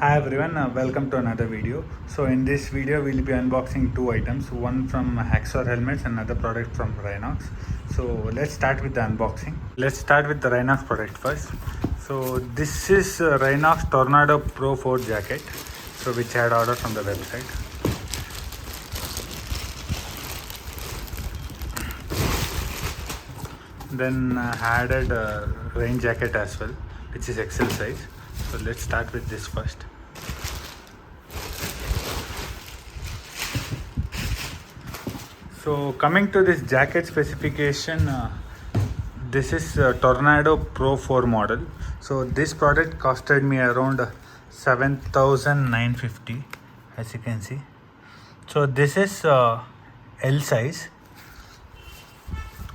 Hi everyone, welcome to another video. So in this video we'll be unboxing two items, one from Hacksaw Helmets and another product from Rhinox. So let's start with the unboxing. Let's start with the Rhinox product first. So this is Rhinox Tornado Pro 4 jacket, so which I had ordered from the website. Then I added a rain jacket as well, which is XL size. So let's start with this first. So coming to this jacket specification, this is Tornado Pro 4 model. So this product costed me around 7,950, as you can see. So this is L size.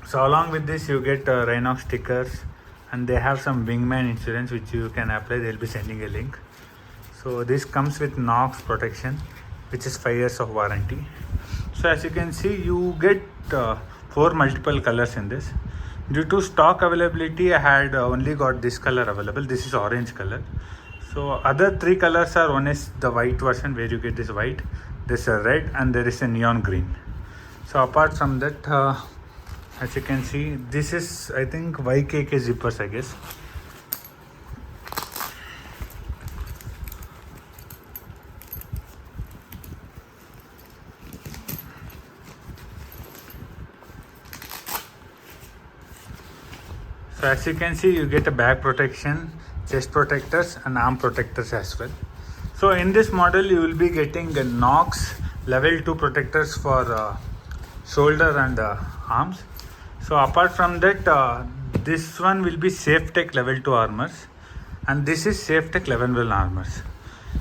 So along with this you get Rhinox stickers, and they have some wingman insurance which you can apply. They'll be sending a link. So this comes with Knox protection, which is 5 years of warranty. So as you can see, you get 4 multiple colors in this. Due to stock availability, I had only got this color available. This is orange color. So other 3 colors are, one is the white version where you get this white, there's a red, and there is a neon green. So apart from that, as you can see, this is, I think, YKK zippers, I guess. So as you can see, you get a back protection, chest protectors and arm protectors as well. So in this model you will be getting a Knox level 2 protectors for shoulder and arms. So apart from that, this one will be SafeTech level 2 armors, and this is SafeTech level 1 armors.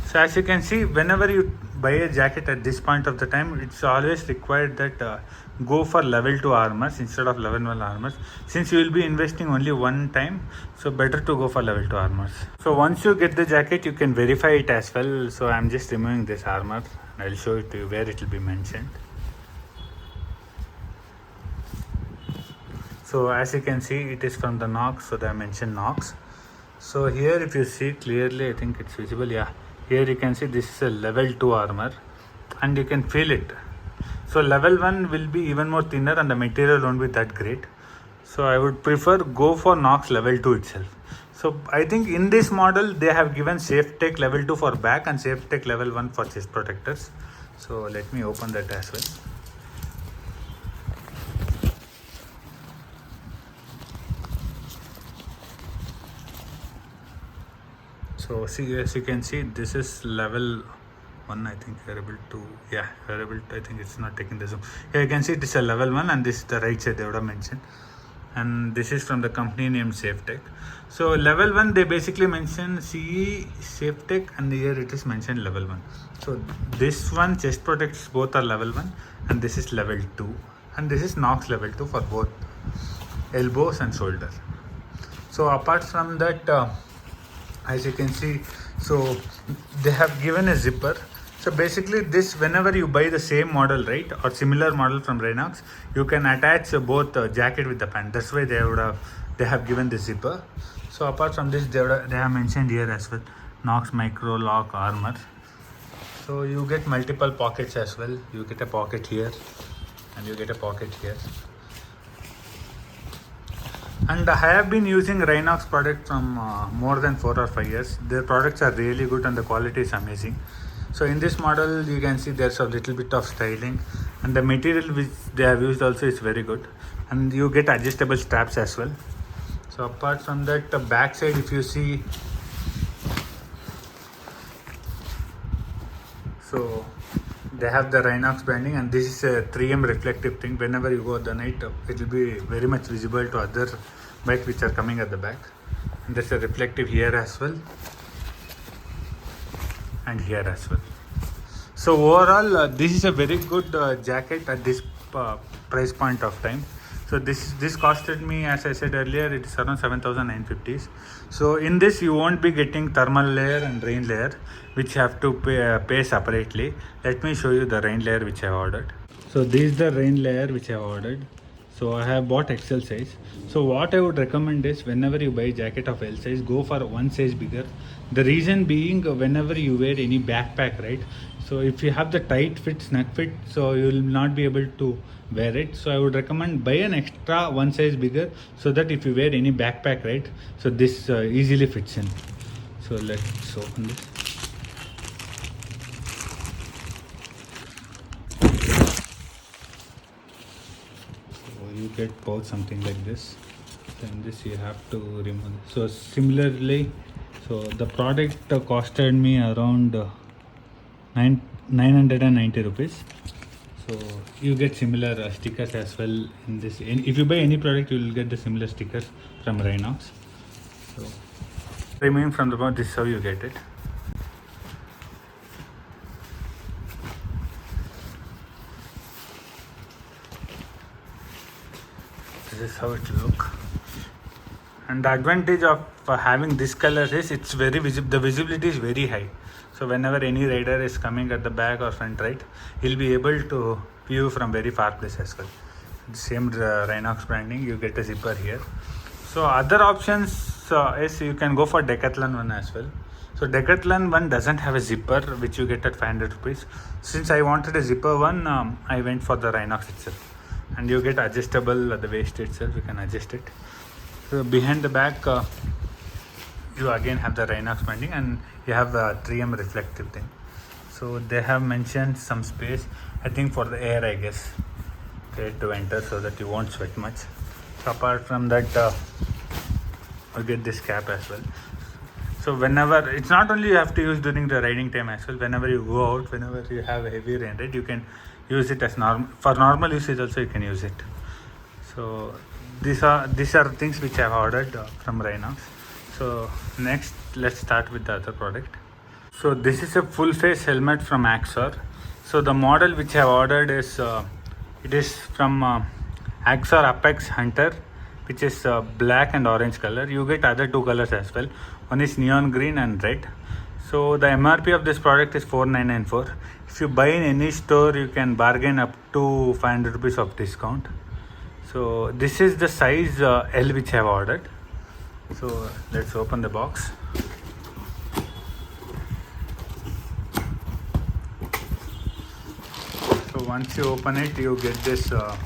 So as you can see, whenever you buy a jacket at this point of the time, it's always required that go for level 2 armors instead of level 1 armors. Since you will be investing only one time, so better to go for level 2 armors. So once you get the jacket, you can verify it as well. So I'm just removing this armor and I'll show it to you where it will be mentioned. So as you can see, it is from the Knox, so they mentioned Knox. So here if you see clearly, I think it's visible, yeah. Here you can see this is a level 2 armor and you can feel it. So level 1 will be even more thinner and the material won't be that great. So I would prefer go for Knox level 2 itself. So I think in this model they have given SafeTech level 2 for back and SafeTech level 1 for chest protectors. So let me open that as well. So see, as you can see, this is level 1, I think. Variable 2, yeah, variable 2, I think it's not taking the zoom. Here you can see it is a level 1 and this is the right side they would have mentioned, and this is from the company named SafeTech. So level 1 they basically mention CE SafeTech, and here it is mentioned level 1. So this one chest protects both are level 1 and this is level 2, and this is Knox level 2 for both elbows and shoulder. So apart from that, as you can see, so they have given a zipper. So basically this, whenever you buy the same model, right, or similar model from Rhinox, you can attach both jacket with the pant. That's why they have given the zipper. So apart from this, they have mentioned here as well Knox Micro Lock armor. So you get multiple pockets as well. You get a pocket here and you get a pocket here. And I have been using Rhinox product from more than 4 or 5 years. Their products are really good and the quality is amazing. So in this model you can see there's a little bit of styling, and the material which they have used also is very good, and you get adjustable straps as well. So apart from that, the back side, if you see, so they have the Rhinox branding, and this is a 3M reflective thing. Whenever you go at the night, it will be very much visible to other bikes which are coming at the back. And there's a reflective here as well, and here as well. So overall, this is a very good jacket at this price point of time. So this costed me, as I said earlier, it is around 7,950. So in this you won't be getting thermal layer and rain layer, which you have to pay separately. Let me show you the rain layer which I ordered. So this is the rain layer which I ordered. So I have bought XL size. So what I would recommend is whenever you buy jacket of L size, go for one size bigger. The reason being, whenever you wear any backpack, right? So if you have the tight fit, snug fit, so you will not be able to wear it. So I would recommend buy an extra one size bigger, so that if you wear any backpack, right, so this easily fits in. So let's open this. You get pouch something like this, then this you have to remove. So similarly, so the product costed me around 990 rupees. So you get similar stickers as well in this. If you buy any product, you will get the similar stickers from Rhinox. So removing from the box, this is how you get it. This is how it look. And the advantage of having this color is it's very visible. The visibility is very high. So whenever any rider is coming at the back or front, right, he'll be able to view from very far place as well. Same Rhinox branding. You get a zipper here. So other options is you can go for Decathlon one as well. So Decathlon one doesn't have a zipper, which you get at 500 rupees. Since I wanted a zipper one, I went for the Rhinox itself. And you get adjustable at the waist itself. You can adjust it. So behind the back, you again have the Rhinox branding, and you have the 3M reflective thing. So they have mentioned some space, I think for the air, I guess, okay, to enter, so that you won't sweat much. So apart from that, you get this cap as well. So whenever, it's not only you have to use during the riding time as well. Whenever you go out, whenever you have a heavy rain, right, you can use it as normal. For normal usage also you can use it. So these are things which I have ordered from Rhinox. So next, let's start with the other product. So this is a full face helmet from Axor. So the model which I have ordered is it is from Axor Apex Hunter, which is black and orange color. You get other two colors as well. One is neon green and red. So the MRP of this product is 4994. If you buy in any store, you can bargain up to 500 rupees of discount. So this is the size L which I have ordered. So let's open the box. So once you open it, you get this I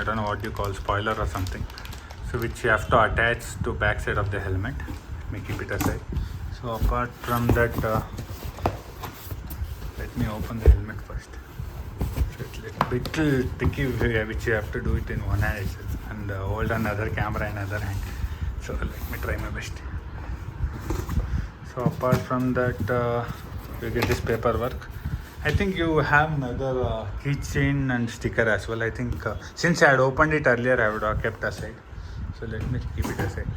don't know what you call, spoiler or something, so which you have to attach to back side of the helmet. Let me keep it aside. So apart from that, let me open the helmet first. So it's a little tricky, which you have to do it in one hand itself and hold another camera in other hand. So let me try my best. So apart from that, you get this paperwork. I think you have another keychain and sticker as well. I think since I had opened it earlier, I would have kept aside. So let me keep it aside.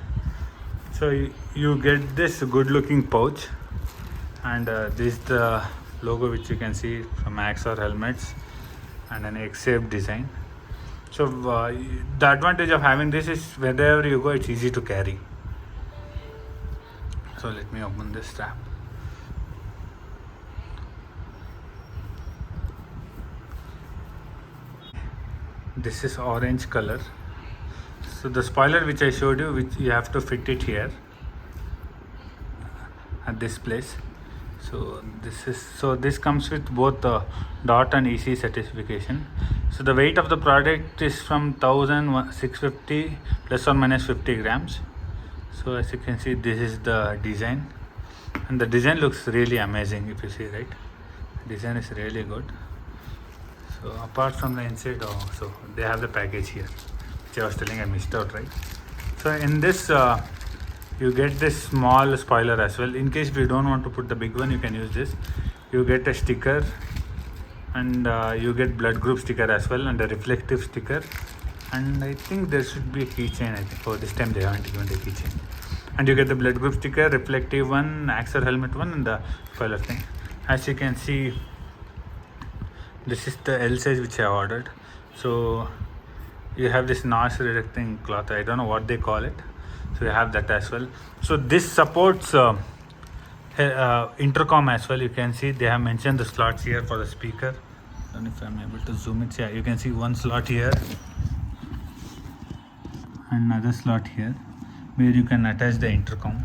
So you get this good looking pouch, and this is the logo which you can see from Axor helmets, and an X-shaped design. So the advantage of having this is wherever you go, it's easy to carry. So let me open this strap. This is orange color. So the spoiler which I showed you, which you have to fit it here at this place. So this comes with both the DOT and EC certification. So the weight of the product is from 1650 plus or minus 50 grams. So as you can see, this is the design, and the design looks really amazing. If you see, right, design is really good. So apart from the inside, so they have the package here, which I was telling I missed out, right? So in this, you get this small spoiler as well. In case if you don't want to put the big one, you can use this. You get a sticker, and you get blood group sticker as well, and a reflective sticker. And I think there should be a keychain. I think this time they haven't given the keychain. And you get the blood group sticker, reflective one, Axor helmet one, and the spoiler thing. As you can see, this is the L size which I ordered. So you have this noise reducing cloth. I don't know what they call it. So you have that as well. So this supports intercom as well. You can see they have mentioned the slots here for the speaker. I don't know if I'm able to zoom it. Yeah, you can see one slot here. another slot here where you can attach the intercom.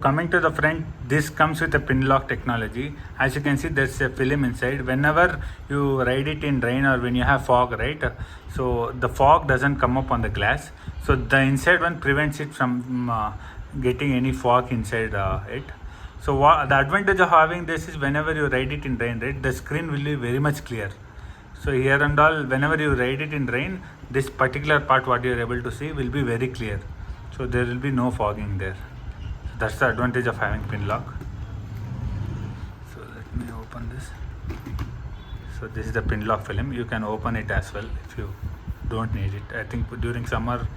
Coming to the front, this comes with a pin lock technology. As you can see, there's a film inside. Whenever you ride it in rain or when you have fog, right, so the fog doesn't come up on the glass, so the inside one prevents it from getting any fog inside it. So the advantage of having this is whenever you ride it in rain, right, the screen will be very much clear. So here and all, whenever you ride it in rain, this particular part what you are able to see will be very clear, so there will be no fogging there. That's the advantage of having pin lock. So let me open this. So this is the pin lock film. You can open it as well if you don't need it. I think during summer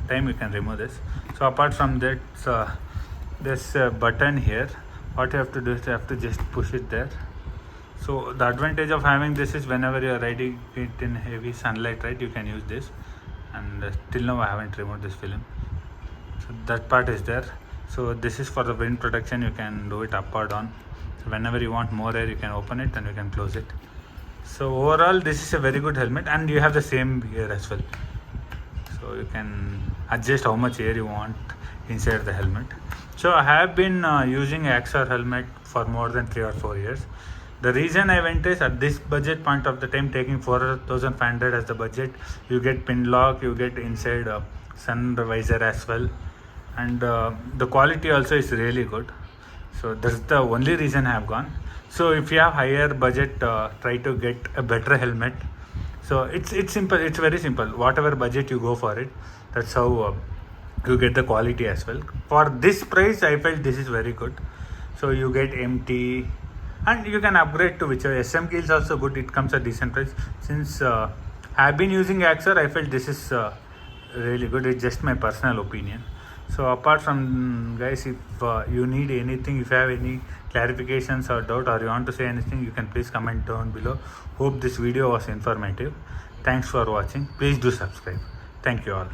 time you can remove this. So apart from that, there's a button here. What you have to do is you have to just push it there. So the advantage of having this is whenever you are riding it in heavy sunlight, right, you can use this. And till now I haven't removed this film. So that part is there. So this is for the wind protection. You can do it up or down. So whenever you want more air, you can open it and you can close it. So overall, this is a very good helmet, and you have the same here as well. So you can adjust how much air you want inside the helmet. So I have been using Axor helmet for more than 3 or 4 years. The reason I went is at this budget point of the time, taking 4,500 as the budget, you get pin lock, you get inside sun visor as well, and the quality also is really good. So that's the only reason I have gone. So if you have higher budget, try to get a better helmet. So it's simple, it's very simple. Whatever budget you go for it, that's how you get the quality as well. For this price, I felt this is very good. So you get MT, and you can upgrade to whichever. SM Key is also good. It comes at decent price. Since I've been using Axor, I felt this is really good. It's just my personal opinion. So apart from, guys, if you need anything, if you have any clarifications or doubt, or you want to say anything, you can please comment down below. Hope this video was informative. Thanks for watching. Please do subscribe. Thank you all.